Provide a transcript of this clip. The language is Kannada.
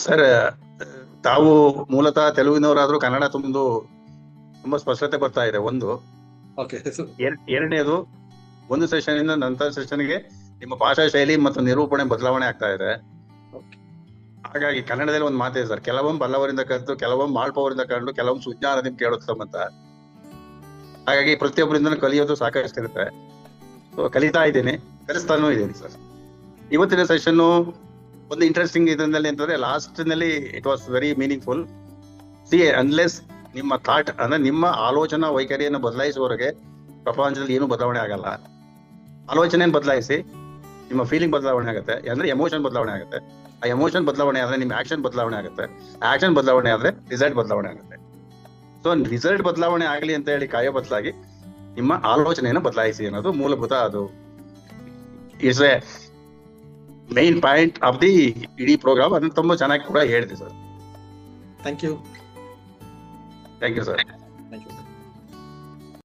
ಸರ್, ತಾವು ಮೂಲತಃ ತೆಲುಗಿನವರಾದ್ರೂ ಕನ್ನಡ ತುಂಬಾ ಸ್ಪಷ್ಟತೆ ಬರ್ತಾ ಇದೆ. ಒಂದು ಓಕೆ. ಎರಡನೇದು, ಒಂದು ಸೆಷನ್ ಇಂದ ನಂತರ ಸೆಷನ್ಗೆ ನಿಮ್ಮ ಭಾಷಾ ಶೈಲಿ ಮತ್ತು ನಿರೂಪಣೆ ಬದಲಾವಣೆ ಆಗ್ತಾ ಇದೆ. ಹಾಗಾಗಿ ಕನ್ನಡದಲ್ಲಿ ಒಂದು ಮಾತಿದೆ ಸರ್, ಕೆಲವೊಮ್ಮೆ ಬಲ್ಲವರಿಂದ ಕಲಿತು, ಕೆಲವೊಮ್ಮೆ ಮಾಳ್ಪವರಿಂದ ಕಂಡು, ಕೆಲವೊಮ್ಮೆ ಸುಜ್ಞಾನದಿಂದ ಕೇಳುತ್ತಂತ. ಹಾಗಾಗಿ ಪ್ರತಿಯೊಬ್ಬರಿಂದ ಕಲಿಯೋದು ಸಾಕಷ್ಟಿರುತ್ತೆ. ಸೊ ಕಲಿತಾ ಇದ್ದೀನಿ, ಕಲಿಸ್ತಾನೂ ಇದ್ದೀನಿ ಸರ್. ಇವತ್ತಿನ ಸೆಷನ್ ಒಂದು ಇಂಟ್ರೆಸ್ಟಿಂಗ್ ಇದರಲ್ಲಿ ಅಂತಂದ್ರೆ, ಲಾಸ್ಟ್ ನಲ್ಲಿ it was very meaningful. Unless ನಿಮ್ಮ ಥಾಟ್ ಅಂದ್ರೆ ನಿಮ್ಮ ಆಲೋಚನಾ ವೈಖರಿಯನ್ನು ಬದಲಾಯಿಸುವವರೆಗೆ ಪ್ರಪಂಚದಲ್ಲಿ ಏನು ಬದಲಾವಣೆ ಆಗಲ್ಲ. ಆಲೋಚನೆಯನ್ನು ಬದಲಾಯಿಸಿ, ನಿಮ್ಮ ಫೀಲಿಂಗ್ ಬದಲಾವಣೆ ಆಗುತ್ತೆ, ಅಂದ್ರೆ ಎಮೋಷನ್ ಬದಲಾವಣೆ ಆಗುತ್ತೆ. ಆ ಎಮೋಷನ್ ಬದಲಾವಣೆ ಆದ್ರೆ ನಿಮ್ಮ ಆಕ್ಷನ್ ಬದಲಾವಣೆ ಆಗುತ್ತೆ. ಆಕ್ಷನ್ ಬದಲಾವಣೆ ಆದ್ರೆ ರಿಸಲ್ಟ್ ಬದಲಾವಣೆ ಆಗುತ್ತೆ. ಸೊ ರಿಸಲ್ಟ್ ಬದಲಾವಣೆ ಆಗಲಿ ಅಂತ ಹೇಳಿ ಕಾಯೋ ಬದಲಾಗಿ ನಿಮ್ಮ ಆಲೋಚನೆಯನ್ನು ಬದಲಾಯಿಸಿ ಅನ್ನೋದು ಮೂಲಭೂತ. ಅದು it's a main point of the ಇಡೀ ಪ್ರೋಗ್ರಾಮ್. ಅದನ್ನ ತುಂಬಾ ಚೆನ್ನಾಗಿ ಕೂಡ ಹೇಳಿದೆ sir. Thank you sir. Thank you sir.